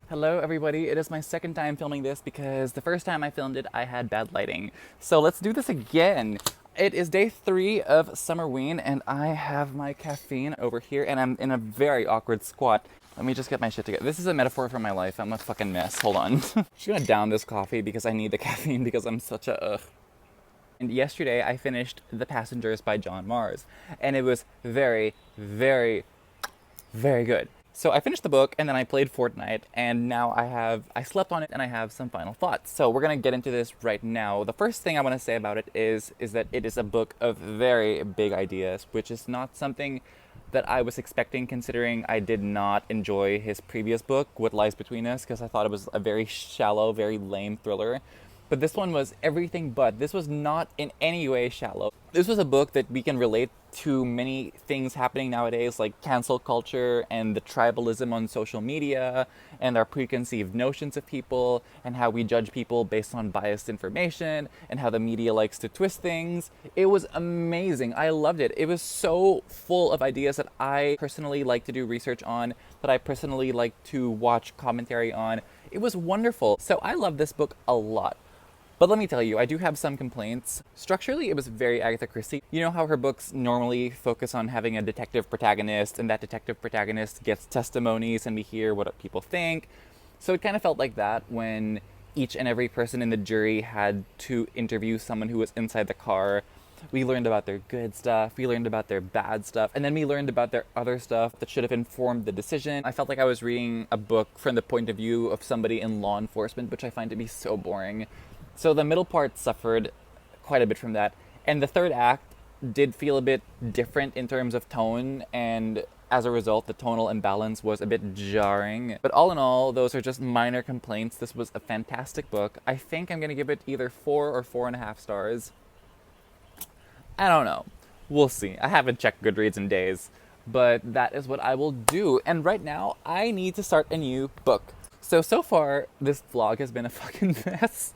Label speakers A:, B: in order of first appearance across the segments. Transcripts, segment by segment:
A: Hello everybody, it is my second time filming this because the first time I filmed it I had bad lighting. So let's do this again. It is day 3 of Summerween and I have my caffeine over here and I'm in a very awkward squat. Let me just get my shit together. This is a metaphor for my life. I'm a fucking mess. Hold on. I'm just gonna down this coffee because I need the caffeine because I'm such a ugh. And yesterday I finished The Passengers by John Mars and it was very, very, very good. So I finished the book and then I played Fortnite and now I slept on it and I have some final thoughts. So we're gonna get into this right now. The first thing I want to say about it is that it is a book of very big ideas, which is not something that I was expecting considering I did not enjoy his previous book, What Lies Between Us, because I thought it was a very shallow, very lame thriller. But this one was everything but. This was not in any way shallow. This was a book that we can relate to many things happening nowadays, like cancel culture and the tribalism on social media and our preconceived notions of people and how we judge people based on biased information and how the media likes to twist things. It was amazing. I loved it. It was so full of ideas that I personally like to do research on, that I personally like to watch commentary on. It was wonderful. So I love this book a lot. But let me tell you, I do have some complaints. Structurally, it was very Agatha Christie. You know how her books normally focus on having a detective protagonist, and that detective protagonist gets testimonies and we hear what people think. So it kind of felt like that when each and every person in the jury had to interview someone who was inside the car. We learned about their good stuff, we learned about their bad stuff, and then we learned about their other stuff that should have informed the decision. I felt like I was reading a book from the point of view of somebody in law enforcement, which I find to be so boring. So the middle part suffered quite a bit from that. And the third act did feel a bit different in terms of tone, and as a result, the tonal imbalance was a bit jarring. But all in all, those are just minor complaints. This was a fantastic book. I think I'm gonna give it either 4 or 4.5 stars. I don't know. We'll see. I haven't checked Goodreads in days, but that is what I will do. And right now, I need to start a new book. So far, this vlog has been a fucking mess.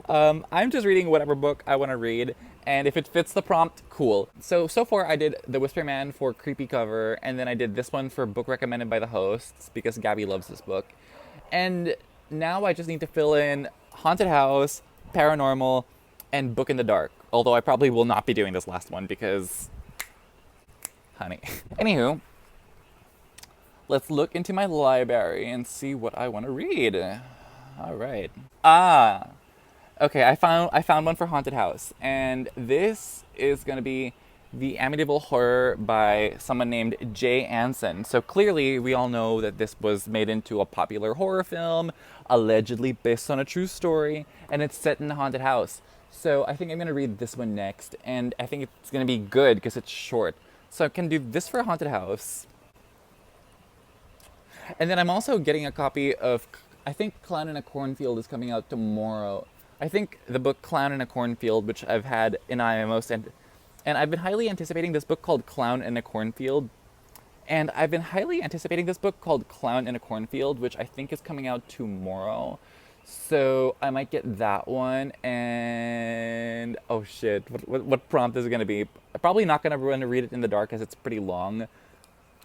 A: I'm just reading whatever book I want to read, and if it fits the prompt, cool. So far I did The Whisper Man for creepy cover, and then I did this one for book recommended by the hosts, because Gabby loves this book. And now I just need to fill in Haunted House, Paranormal, and Book in the Dark. Although I probably will not be doing this last one, because... honey. Anywho... let's look into my library and see what I want to read. All right. Okay, I found one for Haunted House, and this is going to be the Amityville Horror by someone named Jay Anson. So clearly, we all know that this was made into a popular horror film, allegedly based on a true story, and it's set in a haunted house. So I think I'm going to read this one next, and I think it's going to be good because it's short. So I can do this for a haunted house. And then I'm also getting a copy of, I think Clown in a Cornfield is coming out tomorrow. I think the book Clown in a Cornfield, which I've had in IMO, and I've been highly anticipating this book called Clown in a Cornfield. And I've been highly anticipating this book called Clown in a Cornfield, which I think is coming out tomorrow. So I might get that one, and oh shit, what prompt is it going to be? I'm probably not going to run to read it in the dark because it's pretty long,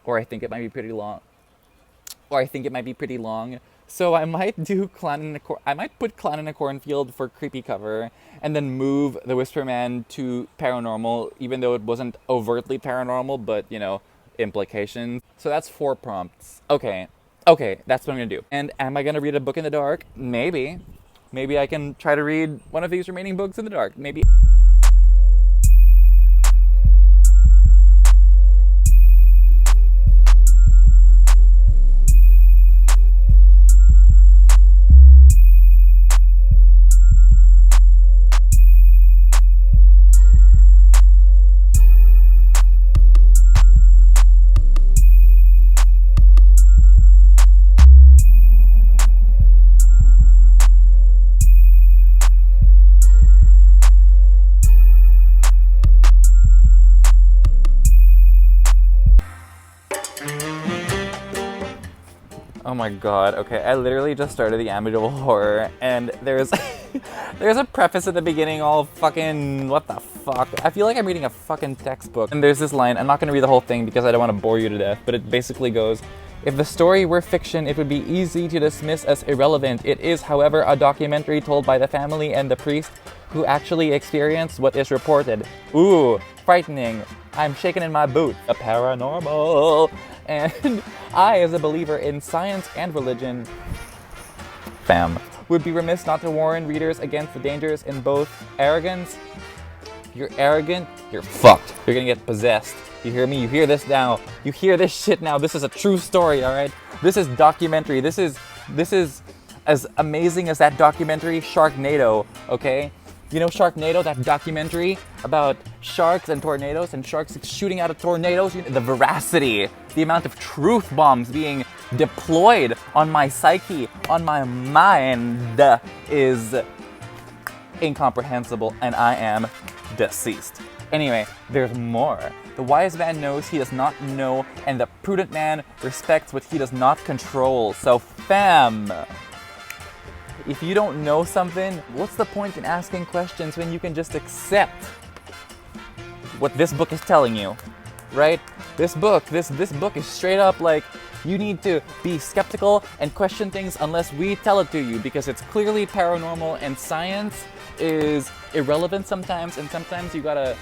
A: or I think it might be pretty long. So I might do I might put Clown in a Cornfield for creepy cover, and then move The Whisper Man to Paranormal, even though it wasn't overtly paranormal, but, you know, implications. So that's 4 prompts. Okay, that's what I'm gonna do. And am I gonna read a book in the dark? Maybe. Maybe I can try to read one of these remaining books in the dark. Maybe. Oh my god, okay, I literally just started the Amityville Horror, and there's there's a preface at the beginning all fucking, what the fuck? I feel like I'm reading a fucking textbook. And there's this line, I'm not gonna read the whole thing because I don't want to bore you to death, but it basically goes, If the story were fiction, it would be easy to dismiss as irrelevant. It is, however, a documentary told by the family and the priest who actually experienced what is reported. Ooh, frightening. I'm shaking in my boots. A paranormal. And I, as a believer in science and religion, would be remiss not to warn readers against the dangers in both arrogance. If you're arrogant, you're fucked. You're gonna get possessed. You hear me? You hear this now. You hear this shit now. This is a true story, alright? This is documentary. This is as amazing as that documentary Sharknado, okay? You know Sharknado, that documentary about sharks and tornadoes and sharks shooting out of tornadoes? The veracity, the amount of truth bombs being deployed on my psyche, on my mind is incomprehensible, and I am deceased. Anyway, there's more. The wise man knows he does not know, and the prudent man respects what he does not control. So fam, if you don't know something, what's the point in asking questions when you can just accept what this book is telling you, right? This book is straight up like, you need to be skeptical and question things unless we tell it to you, because it's clearly paranormal and science is irrelevant sometimes, and sometimes you gotta...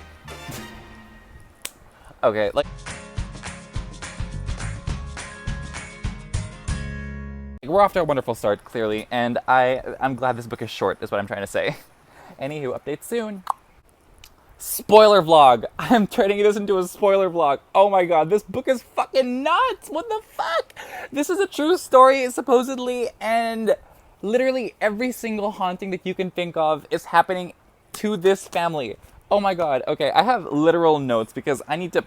A: Okay, like... We're off to a wonderful start, clearly, and I'm glad this book is short, is what I'm trying to say. Anywho, updates soon. Spoiler vlog. I'm turning this into a spoiler vlog. Oh my god, this book is fucking nuts! What the fuck? This is a true story, supposedly, and literally every single haunting that you can think of is happening to this family. Oh my god. Okay, I have literal notes because I need to...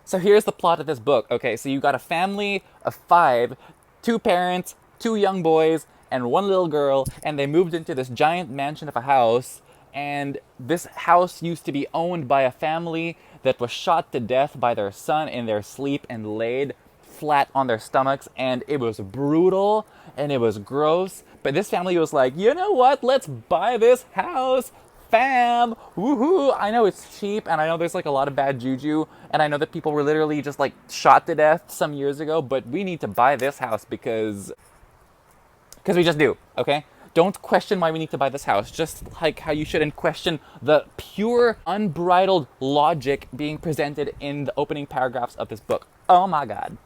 A: So here's the plot of this book. Okay, so you got a family of 5, 2 parents, 2 young boys, and 1 little girl, and they moved into this giant mansion of a house, and this house used to be owned by a family that was shot to death by their son in their sleep and laid flat on their stomachs, and it was brutal, and it was gross, but this family was like, you know what, let's buy this house, fam, woohoo. I know it's cheap, and I know there's like a lot of bad juju, and I know that people were literally just like shot to death some years ago, but we need to buy this house because we just do, okay? Don't question why we need to buy this house, just like how you shouldn't question the pure, unbridled logic being presented in the opening paragraphs of this book. Oh my god.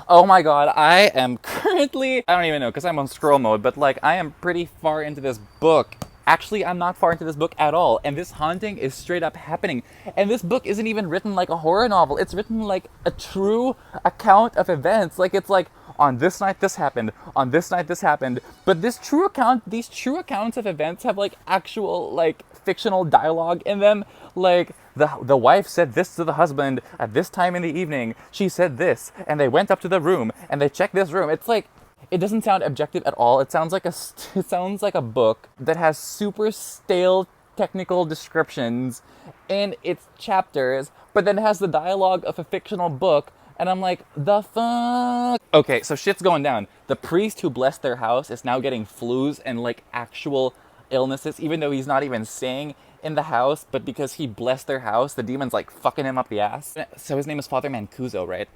A: Oh my god, I am currently, I don't even know because I'm on scroll mode, but like I am pretty far into this book. Actually, I'm not far into this book at all, and this haunting is straight up happening. And this book isn't even written like a horror novel, it's written like a true account of events. Like it's like, on this night this happened, on this night this happened, but these true accounts of events have like actual like fictional dialogue in them. Like the wife said this to the husband at this time in the evening, she said this, and they went up to the room and they checked this room. It's like, it doesn't sound objective at all. It sounds like a book that has super stale technical descriptions in its chapters, but then has the dialogue of a fictional book. And I'm like, the fuck? Okay, so shit's going down. The priest who blessed their house is now getting flus and like actual illnesses, even though he's not even staying in the house, but because he blessed their house, the demon's like fucking him up the ass. So his name is Father Mancuso, right?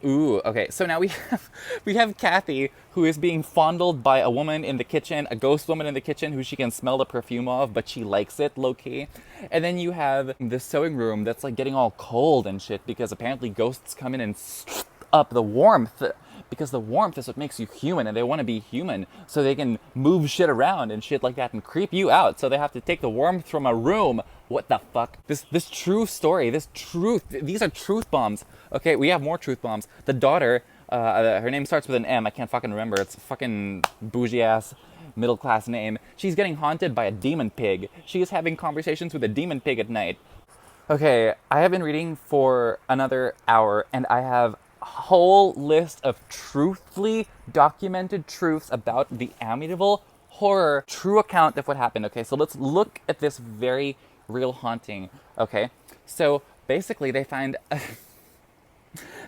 A: Ooh, okay, so now we have Kathy, who is being fondled by a woman in the kitchen, a ghost woman in the kitchen who she can smell the perfume of, but she likes it, low-key. And then you have the sewing room that's like getting all cold and shit, because apparently ghosts come in and up the warmth, because the warmth is what makes you human, and they want to be human, so they can move shit around and shit like that and creep you out, so they have to take the warmth from a room. What the fuck? This true story, this truth, these are truth bombs. Okay, we have more truth bombs. The daughter, her name starts with an M, I can't fucking remember, it's a fucking bougie-ass middle-class name. She's getting haunted by a demon pig. She is having conversations with a demon pig at night. Okay, I have been reading for another hour, and I have a whole list of truthfully documented truths about the Amityville Horror true account of what happened. Okay, so let's look at this very real haunting. Okay, so basically they find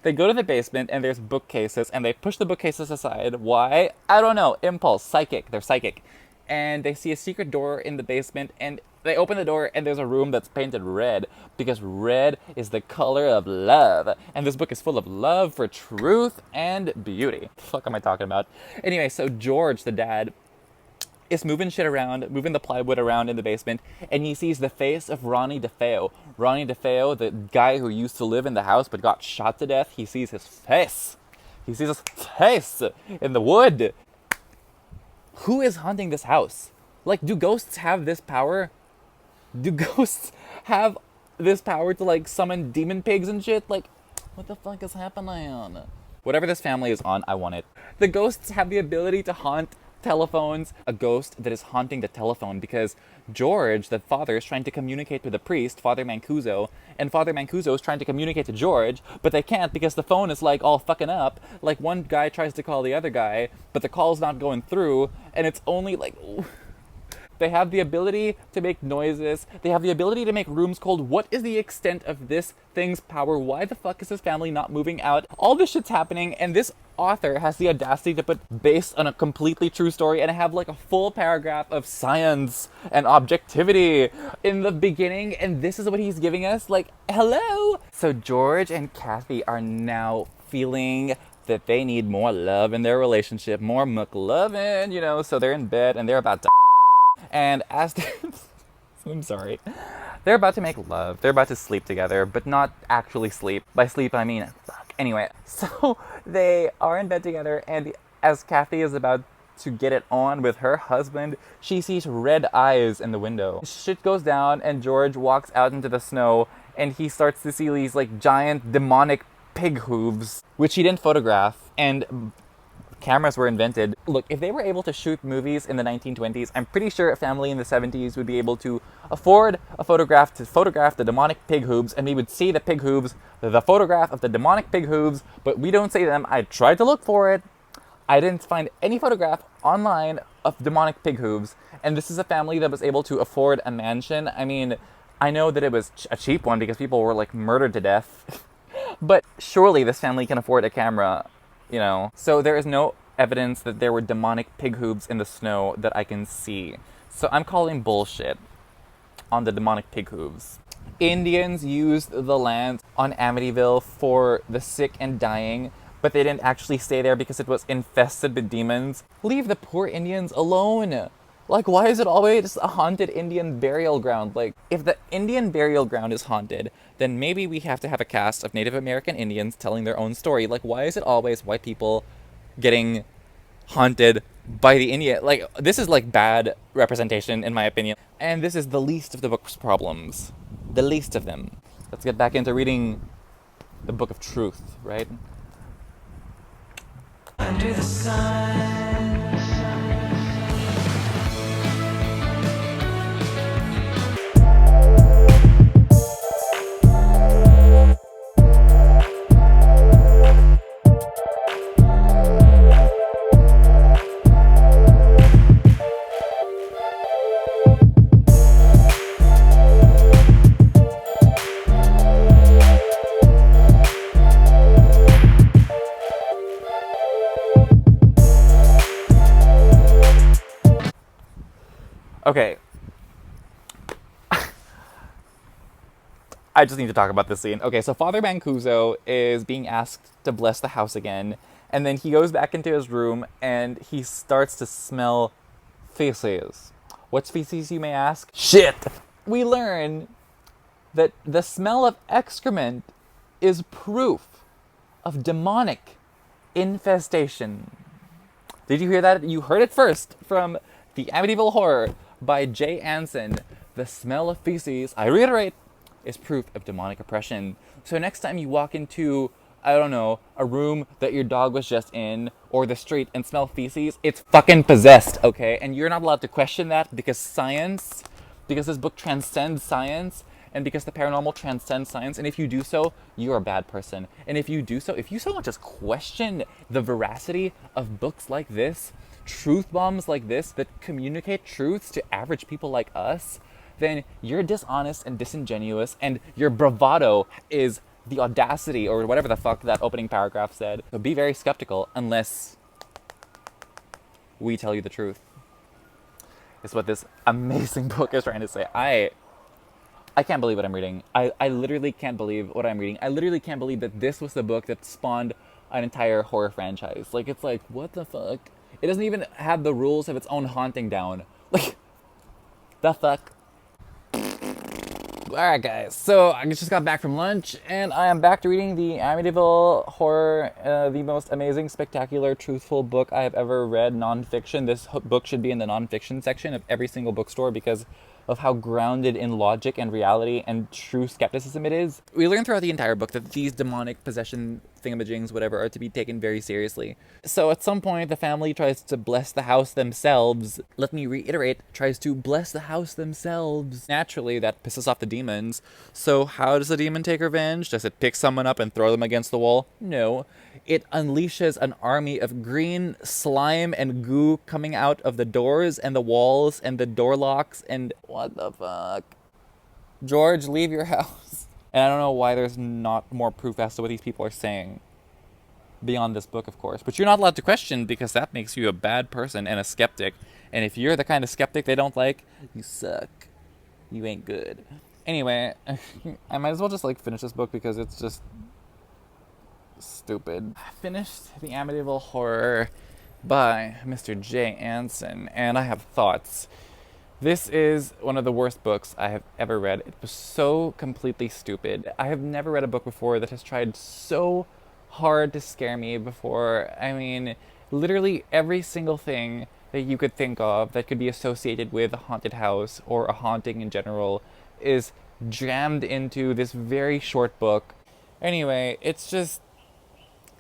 A: they go to the basement and there's bookcases, and they push the bookcases aside. Why? I don't know. Impulse. Psychic. They're psychic. And they see a secret door in the basement, and They open the door and there's a room that's painted red because red is the color of love. And this book is full of love for truth and beauty. What the fuck am I talking about? Anyway, so George, the dad, is moving shit around, moving the plywood around in the basement, and he sees the face of Ronnie DeFeo. Ronnie DeFeo, the guy who used to live in the house but got shot to death, he sees his face. He sees his face in the wood. Who is haunting this house? Like, do ghosts have this power? Do ghosts have this power to, like, summon demon pigs and shit? Like, what the fuck is happening? Whatever this family is on, I want it. The ghosts have the ability to haunt telephones. A ghost that is haunting the telephone because George, the father, is trying to communicate with the priest, Father Mancuso, and Father Mancuso is trying to communicate to George, but they can't because the phone is like all fucking up. Like one guy tries to call the other guy, but the call's not going through, and it's only like... They have the ability to make noises. They have the ability to make rooms cold. What is the extent of this thing's power? Why the fuck is this family not moving out? All this shit's happening, and this author has the audacity to put based on a completely true story and have like a full paragraph of science and objectivity in the beginning, and this is what he's giving us? Like, hello? So George and Kathy are now feeling that they need more love in their relationship, more McLovin, you know, so they're in bed and they're about to... And as they're... I'm sorry. They're about to make love. They're about to sleep together, but not actually sleep. By sleep, I mean fuck. Anyway, so they are in bed together, and as Kathy is about to get it on with her husband, she sees red eyes in the window. Shit goes down, and George walks out into the snow, and he starts to see these, like, giant demonic pig hooves, which he didn't photograph, and... cameras were invented. Look, if they were able to shoot movies in the 1920s, I'm pretty sure a family in the 70s would be able to afford a photograph to photograph the demonic pig hooves, and we would see the pig hooves, the photograph of the demonic pig hooves, but we don't see them. I tried to look for it. I didn't find any photograph online of demonic pig hooves, and this is a family that was able to afford a mansion. I mean, I know that it was a cheap one because people were, like, murdered to death, but surely this family can afford a camera. You know, so there is no evidence that there were demonic pig hooves in the snow that I can see. So I'm calling bullshit on the demonic pig hooves. Indians used the land on Amityville for the sick and dying, but they didn't actually stay there because it was infested with demons. Leave the poor Indians alone. Like, why is it always a haunted Indian burial ground? Like, if the Indian burial ground is haunted, then maybe we have to have a cast of Native American Indians telling their own story. Like, why is it always white people getting haunted by the Indian? Like, this is, like, bad representation, in my opinion. And this is the least of the book's problems. The least of them. Let's get back into reading the Book of Truth, right? Under the sun. Okay. I just need to talk about this scene. Okay, so Father Mancuso is being asked to bless the house again, and then he goes back into his room, and he starts to smell feces. What's feces, you may ask? Shit! We learn that the smell of excrement is proof of demonic infestation. Did you hear that? You heard it first from the Amityville Horror by Jay Anson. The smell of feces, I reiterate, is proof of demonic oppression. So next time you walk into, I don't know, a room that your dog was just in, or the street, and smell feces, it's fucking possessed, okay? And you're not allowed to question that because science, because this book transcends science, and because the paranormal transcends science, and if you do so, you're a bad person. And if you so much as question the veracity of books like this, truth bombs like this that communicate truths to average people like us, then you're dishonest and disingenuous, and your bravado is the audacity, or whatever the fuck that opening paragraph said. So be very skeptical unless we tell you the truth. is what this amazing book is trying to say. I can't believe what I'm reading. I literally can't believe what I'm reading. I literally can't believe that this was the book that spawned an entire horror franchise. Like, it's like, what the fuck? It doesn't even have the rules of its own haunting down. Like, the fuck? Alright guys, so I just got back from lunch and I am back to reading the Amityville Horror, the most amazing, spectacular, truthful book I have ever read, nonfiction. This book should be in the nonfiction section of every single bookstore because of how grounded in logic and reality and true skepticism it is. We learn throughout the entire book that these demonic possession thingamajigs, whatever, are to be taken very seriously. So at some point, the family tries to bless the house themselves. Let me reiterate, tries to bless the house themselves. Naturally, that pisses off the demons. So how does the demon take revenge? Does it pick someone up and throw them against the wall? No. It unleashes an army of green slime and goo coming out of the doors and the walls and the door locks and what the fuck? George, leave your house. And I don't know why there's not more proof as to what these people are saying. Beyond this book, of course. But you're not allowed to question because that makes you a bad person and a skeptic. And if you're the kind of skeptic they don't like, you suck. You ain't good. Anyway, I might as well just finish this book because it's just stupid. I finished the Amityville Horror by Mr. J. Anson, and I have thoughts. This is one of the worst books I have ever read. It was so completely stupid. I have never read a book before that has tried so hard to scare me before. I mean, literally every single thing that you could think of that could be associated with a haunted house or a haunting in general is jammed into this very short book. Anyway, it's just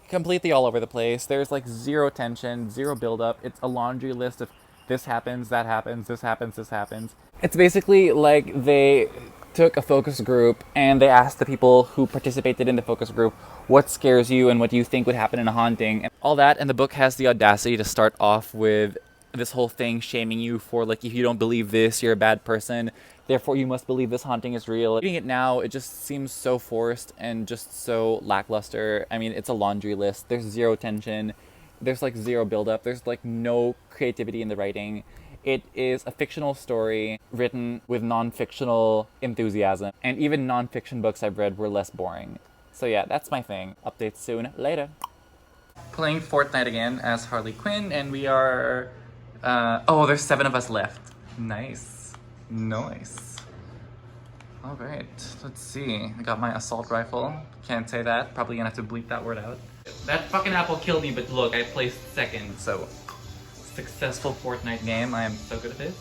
A: completely all over the place. There's zero tension, zero build-up. It's a laundry list of this happens, that happens, this happens, this happens. It's basically like they took a focus group and they asked the people who participated in the focus group what scares you and what do you think would happen in a haunting and all that. And the book has the audacity to start off with this whole thing shaming you for if you don't believe this, you're a bad person. Therefore, you must believe this haunting is real. Reading it now, it just seems so forced and just so lackluster. I mean, it's a laundry list. There's zero tension. There's zero build-up. There's no creativity in the writing. It is a fictional story written with non-fictional enthusiasm. And even non-fiction books I've read were less boring. So yeah, that's my thing. Updates soon. Later. Playing Fortnite again as Harley Quinn, and we are... oh, there's 7 of us left. Nice. Nice. Alright, let's see. I got my assault rifle. Can't say that. Probably gonna have to bleep that word out. That fucking apple killed me, but look, I placed second, so... Successful Fortnite game. I am so good at this.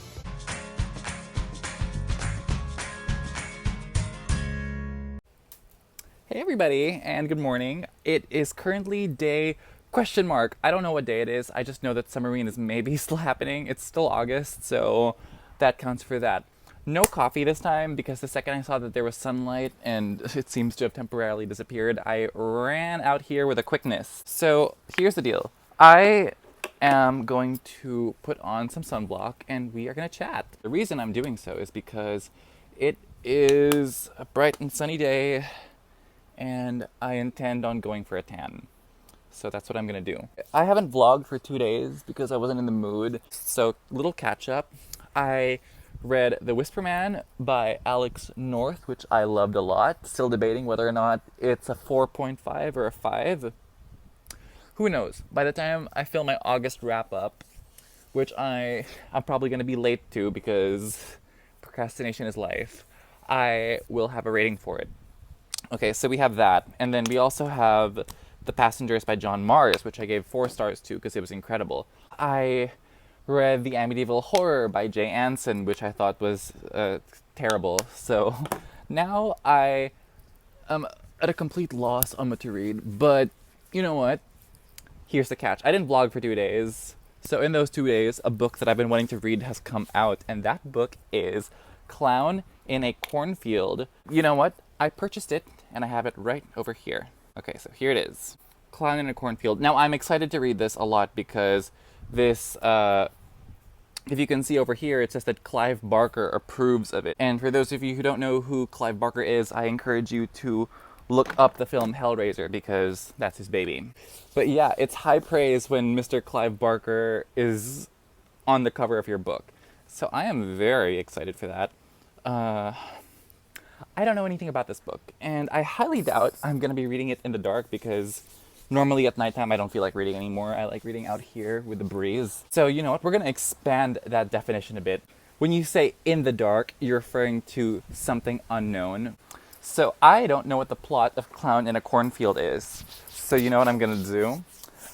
A: Hey everybody, and good morning. It is currently day... question mark. I don't know what day it is. I just know that Summerween is maybe still happening. It's still August, so that counts for that. No coffee this time because the second I saw that there was sunlight and it seems to have temporarily disappeared, I ran out here with a quickness. So here's the deal. I am going to put on some sunblock and we are going to chat. The reason I'm doing so is because it is a bright and sunny day and I intend on going for a tan. So that's what I'm gonna do. I haven't vlogged for 2 days because I wasn't in the mood. So, little catch up. I read The Whisper Man by Alex North, which I loved a lot. Still debating whether or not it's a 4.5 or a 5. Who knows? By the time I film my August wrap up, which I'm probably gonna be late to because procrastination is life, I will have a rating for it. Okay, so we have that. And then we also have The Passengers by John Mars, which I gave 4 stars to because it was incredible. I read The Amityville Horror by J. Anson, which I thought was terrible. So now I am at a complete loss on what to read. But you know what? Here's the catch. I didn't vlog for 2 days. So in those 2 days, a book that I've been wanting to read has come out. And that book is Clown in a Cornfield. You know what? I purchased it and I have it right over here. Okay, so here it is. Clown in a Cornfield. Now, I'm excited to read this a lot because this, if you can see over here, it says that Clive Barker approves of it. And for those of you who don't know who Clive Barker is, I encourage you to look up the film Hellraiser because that's his baby. But yeah, it's high praise when Mr. Clive Barker is on the cover of your book. So I am very excited for that. Uh, I don't know anything about this book, and I highly doubt I'm going to be reading it in the dark because normally at nighttime I don't feel like reading anymore. I like reading out here with the breeze. So you know what? We're going to expand that definition a bit. When you say in the dark, you're referring to something unknown. So I don't know what the plot of Clown in a Cornfield is. So you know what I'm going to do?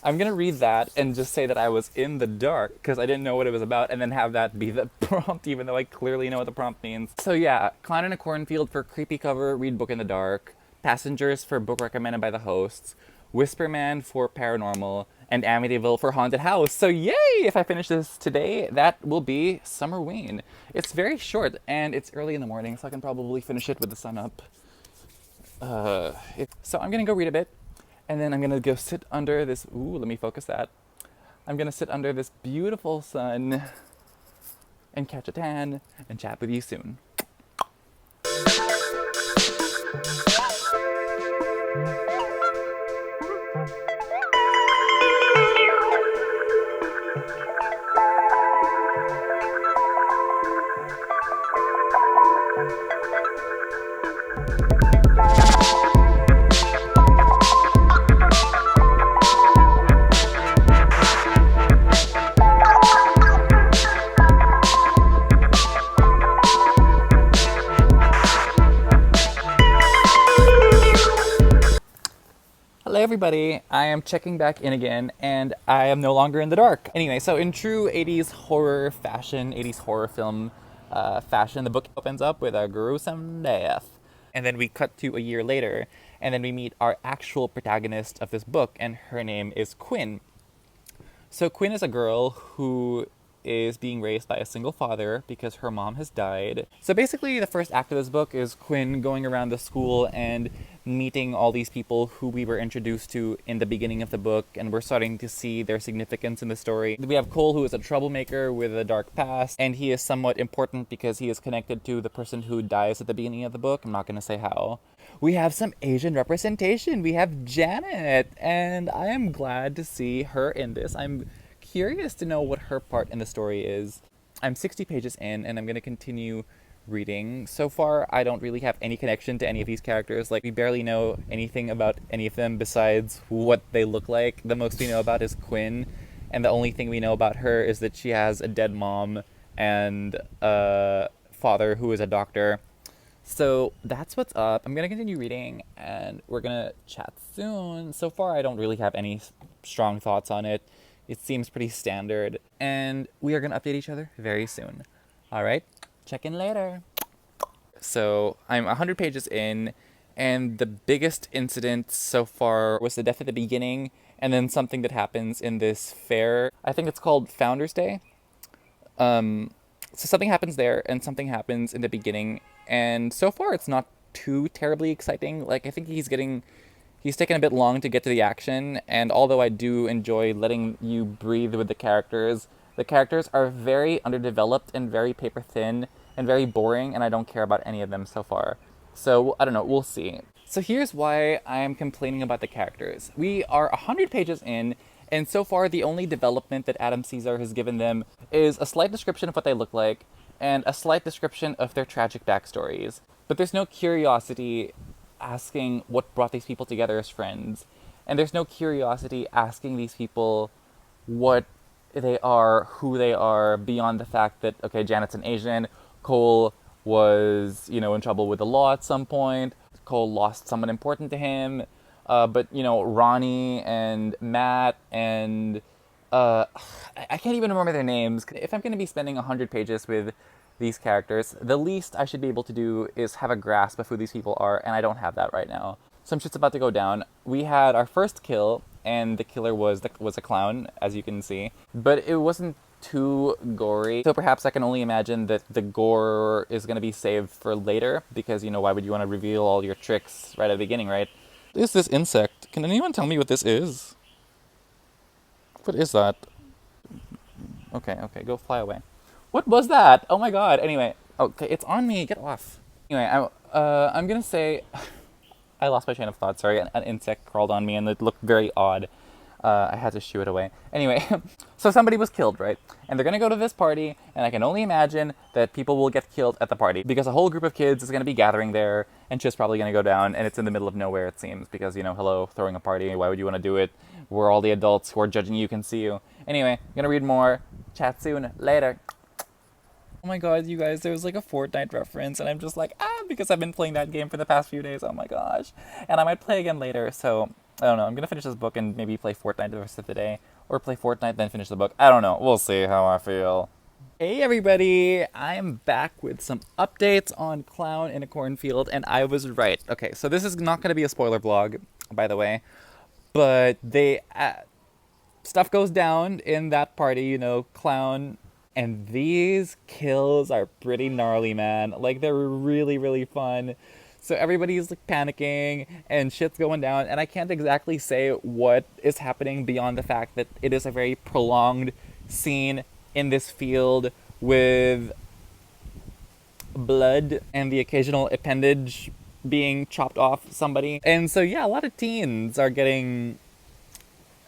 A: I'm going to read that and just say that I was in the dark because I didn't know what it was about, and then have that be the prompt even though I clearly know what the prompt means. So yeah, Clown in a Cornfield for creepy cover, read book in the dark, Passengers for book recommended by the hosts, Whisperman for paranormal, and Amityville for haunted house. So yay! If I finish this today, that will be Summerween. It's very short and it's early in the morning, so I can probably finish it with the sun up. So I'm going to go read a bit. And then I'm going to go sit under this, let me focus that. I'm going to sit under this beautiful sun and catch a tan and chat with you soon. Hello everybody, I am checking back in again, and I am no longer in the dark. Anyway, so in true 80s horror fashion, 80s horror film fashion, the book opens up with a gruesome death. And then we cut to a year later, and then we meet our actual protagonist of this book, and her name is Quinn. So Quinn is a girl who is being raised by a single father because her mom has died. So basically the first act of this book is Quinn going around the school and meeting all these people who we were introduced to in the beginning of the book, and we're starting to see their significance in the story. We have Cole, who is a troublemaker with a dark past, and he is somewhat important because he is connected to the person who dies at the beginning of the book. I'm not going to say how. We have some Asian representation. We have Janet, and I am glad to see her in this. I'm curious to know what her part in the story is. I'm 60 pages in, and I'm going to continue reading. So far, I don't really have any connection to any of these characters. Like, we barely know anything about any of them besides what they look like. The most we know about is Quinn, and the only thing we know about her is that she has a dead mom and a father who is a doctor. So that's what's up. I'm going to continue reading, and we're going to chat soon. So far, I don't really have any strong thoughts on it. It seems pretty standard, and we are going to update each other very soon. All right, check in later. So I'm 100 pages in, and the biggest incident so far was the death at the beginning, and then something that happens in this fair. I think it's called Founders Day. So something happens there, and something happens in the beginning, and so far it's not too terribly exciting. Like, I think he's taken a bit long to get to the action, and although I do enjoy letting you breathe with the characters are very underdeveloped and very paper thin and very boring, and I don't care about any of them so far. So, I don't know, we'll see. So here's why I am complaining about the characters. We are 100 pages in, and so far the only development that Adam Caesar has given them is a slight description of what they look like, and a slight description of their tragic backstories. But there's no curiosity asking what brought these people together as friends. And there's no curiosity asking these people what they are, who they are, beyond the fact that, okay, Janet's an Asian, Cole was, in trouble with the law at some point, Cole lost someone important to him, but, Ronnie and Matt and, I can't even remember their names. If I'm going to be spending 100 pages with these characters, the least I should be able to do is have a grasp of who these people are, and I don't have that right now. Some shit's about to go down. We had our first kill, and the killer was a clown, as you can see, but it wasn't too gory, so perhaps I can only imagine that the gore is going to be saved for later, because, why would you want to reveal all your tricks right at the beginning, right? What is this insect? Can anyone tell me what this is? What is that? Okay, go fly away. What was that? Oh my god. Anyway, okay, it's on me. Get off. Anyway, I'm gonna say... I lost my train of thought, sorry. An insect crawled on me and it looked very odd. I had to shoo it away. Anyway, so somebody was killed, right? And they're gonna go to this party, and I can only imagine that people will get killed at the party because a whole group of kids is gonna be gathering there, and shit's probably gonna go down, and it's in the middle of nowhere, it seems, because, you know, hello, throwing a party, why would you wanna do it where all the adults who are judging you can see you? Anyway, I'm gonna read more. Chat soon. Later. Oh my god, you guys, there was like a Fortnite reference, and I'm just like, because I've been playing that game for the past few days. Oh my gosh. And I might play again later, so I don't know. I'm gonna finish this book and maybe play Fortnite the rest of the day, or play Fortnite then finish the book. I don't know. We'll see how I feel. Hey everybody, I'm back with some updates on Clown in a Cornfield, and I was right. Okay, so this is not gonna be a spoiler vlog, by the way, but stuff goes down in that party, you know, Clown. And these kills are pretty gnarly, man. Like, they're really, really fun. So everybody's like panicking and shit's going down. And I can't exactly say what is happening beyond the fact that it is a very prolonged scene in this field with blood and the occasional appendage being chopped off somebody. And so, yeah, a lot of teens are having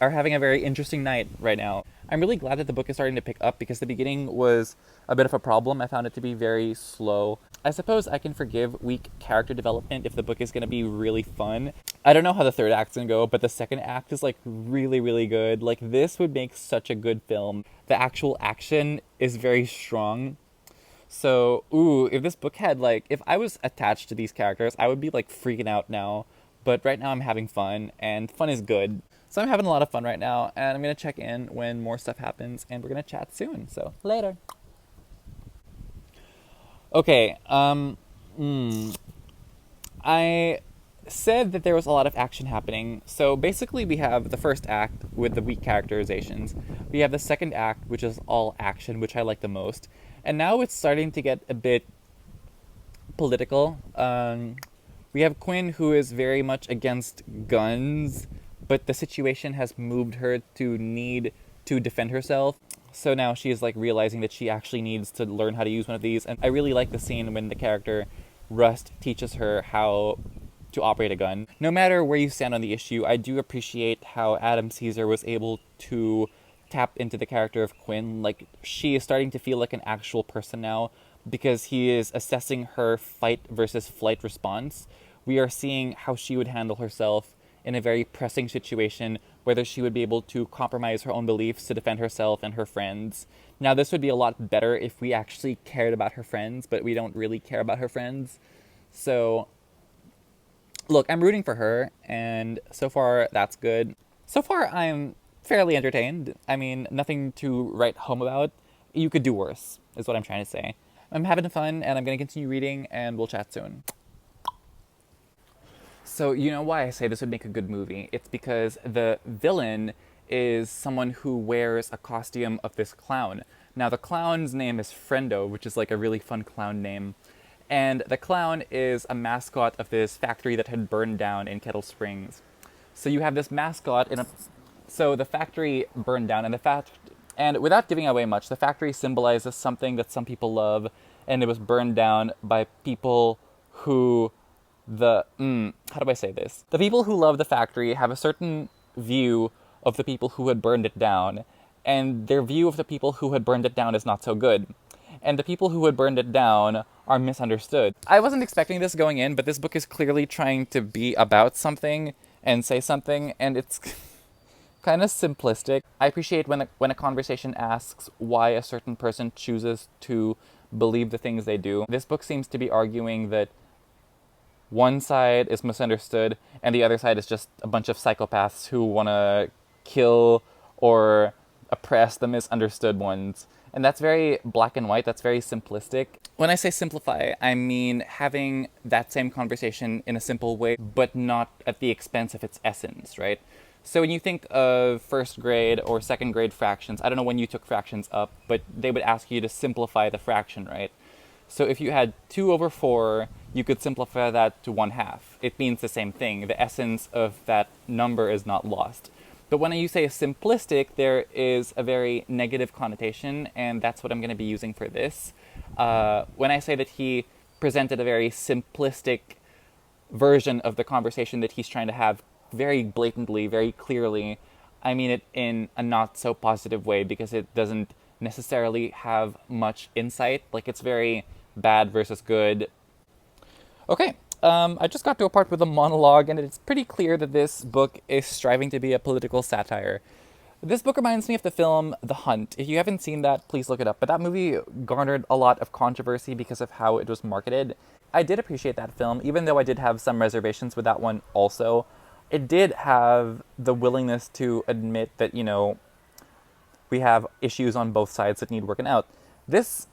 A: a very interesting night right now. I'm really glad that the book is starting to pick up because the beginning was a bit of a problem. I found it to be very slow. I suppose I can forgive weak character development if the book is going to be really fun. I don't know how the third act's going to go, but the second act is like really, really good. Like, this would make such a good film. The actual action is very strong. So, if this book had like, if I was attached to these characters, I would be like freaking out now. But right now I'm having fun, and fun is good. So I'm having a lot of fun right now, and I'm going to check in when more stuff happens, and we're going to chat soon. So, later. Okay, I said that there was a lot of action happening. So basically we have the first act with the weak characterizations. We have the second act, which is all action, which I like the most. And now it's starting to get a bit political. We have Quinn, who is very much against guns, but the situation has moved her to need to defend herself. So now she is like realizing that she actually needs to learn how to use one of these. And I really like the scene when the character Rust teaches her how to operate a gun. No matter where you stand on the issue, I do appreciate how Adam Caesar was able to tap into the character of Quinn. Like, she is starting to feel like an actual person now because he is assessing her fight versus flight response. We are seeing how she would handle herself in a very pressing situation, whether she would be able to compromise her own beliefs to defend herself and her friends. Now, this would be a lot better if we actually cared about her friends, but we don't really care about her friends. So, look, I'm rooting for her, and so far, that's good. So far, I'm fairly entertained. I mean, nothing to write home about. You could do worse, is what I'm trying to say. I'm having fun, and I'm going to continue reading, and we'll chat soon. So, you know why I say this would make a good movie? It's because the villain is someone who wears a costume of this clown. Now, the clown's name is Friendo, which is like a really fun clown name. And the clown is a mascot of this factory that had burned down in Kettle Springs. So you have this mascot so the factory burned down, and without giving away much, the factory symbolizes something that some people love, and it was burned down by people who how do I say this? The people who love the factory have a certain view of the people who had burned it down, and their view of the people who had burned it down is not so good. And the people who had burned it down are misunderstood. I wasn't expecting this going in, but this book is clearly trying to be about something and say something, and it's kind of simplistic. I appreciate when a conversation asks why a certain person chooses to believe the things they do. This book seems to be arguing that one side is misunderstood, and the other side is just a bunch of psychopaths who want to kill or oppress the misunderstood ones. And that's very black and white, that's very simplistic. When I say simplify, I mean having that same conversation in a simple way, but not at the expense of its essence, right? So when you think of first grade or second grade fractions, I don't know when you took fractions up, but they would ask you to simplify the fraction, right? So if you had 2/4, you could simplify that to 1/2. It means the same thing. The essence of that number is not lost. But when you say simplistic, there is a very negative connotation, and that's what I'm going to be using for this. When I say that he presented a very simplistic version of the conversation that he's trying to have very blatantly, very clearly, I mean it in a not so positive way because it doesn't necessarily have much insight. Like, it's very bad versus good. Okay, I just got to a part with a monologue, and it's pretty clear that this book is striving to be a political satire. This book reminds me of the film The Hunt. If you haven't seen that, please look it up. But that movie garnered a lot of controversy because of how it was marketed. I did appreciate that film, even though I did have some reservations with that one also. It did have the willingness to admit that, you know, we have issues on both sides that need working out. This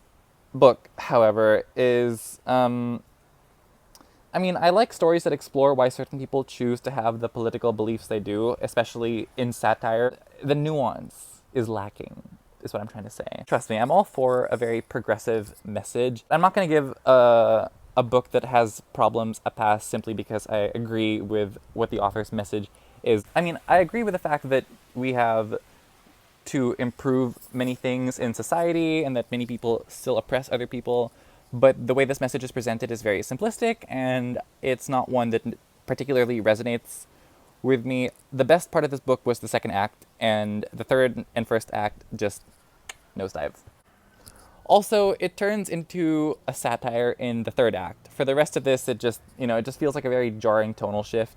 A: book, however, is... I mean, I like stories that explore why certain people choose to have the political beliefs they do, especially in satire. The nuance is lacking, is what I'm trying to say. Trust me, I'm all for a very progressive message. I'm not going to give a book that has problems a pass simply because I agree with what the author's message is. I mean, I agree with the fact that we have to improve many things in society and that many people still oppress other people. But the way this message is presented is very simplistic, and it's not one that particularly resonates with me. The best part of this book was the second act, and the third and first act just nosedive. Also, it turns into a satire in the third act. For the rest of this, it just feels like a very jarring tonal shift.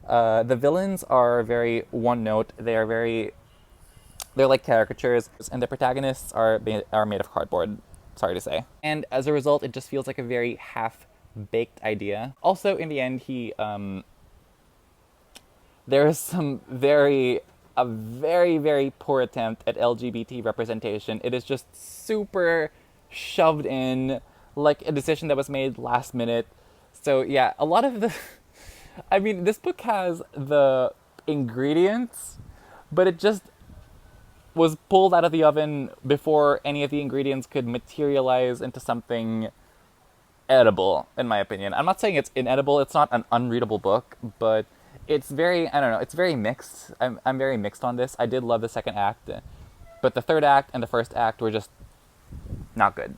A: The villains are very one-note. They're like caricatures, and the protagonists are made of cardboard. Sorry to say. And as a result, it just feels like a very half-baked idea. Also, in the end, there is a very, very poor attempt at LGBT representation. It is just super shoved in, like a decision that was made last minute. So yeah, a lot of the... I mean, this book has the ingredients, but it just was pulled out of the oven before any of the ingredients could materialize into something edible, in my opinion. I'm not saying it's inedible, it's not an unreadable book, but it's very, I don't know, it's very mixed. I'm very mixed on this. I did love the second act, but the third act and the first act were just not good.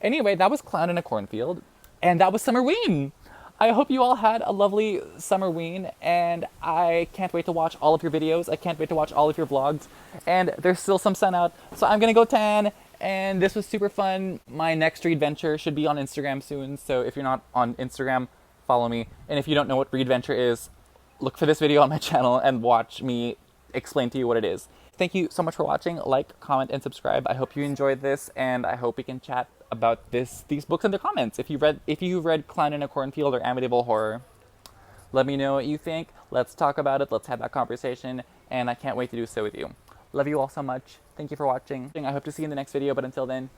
A: Anyway, that was Clown in a Cornfield, and that was Summerween! I hope you all had a lovely Summerween, and I can't wait to watch all of your videos. I can't wait to watch all of your vlogs, and there's still some sun out, so I'm gonna go tan, and this was super fun. My next read venture should be on Instagram soon, so if you're not on Instagram, follow me, and if you don't know what read venture is, look for this video on my channel and watch me explain to you what it is. Thank you so much for watching. Like, comment, and subscribe. I hope you enjoyed this, and I hope we can chat about these books in the comments. If you've read Clown in a Cornfield or Amityville Horror, let me know what you think. Let's talk about it. Let's have that conversation, and I can't wait to do so with you. Love you all so much. Thank you for watching. I hope to see you in the next video, but until then...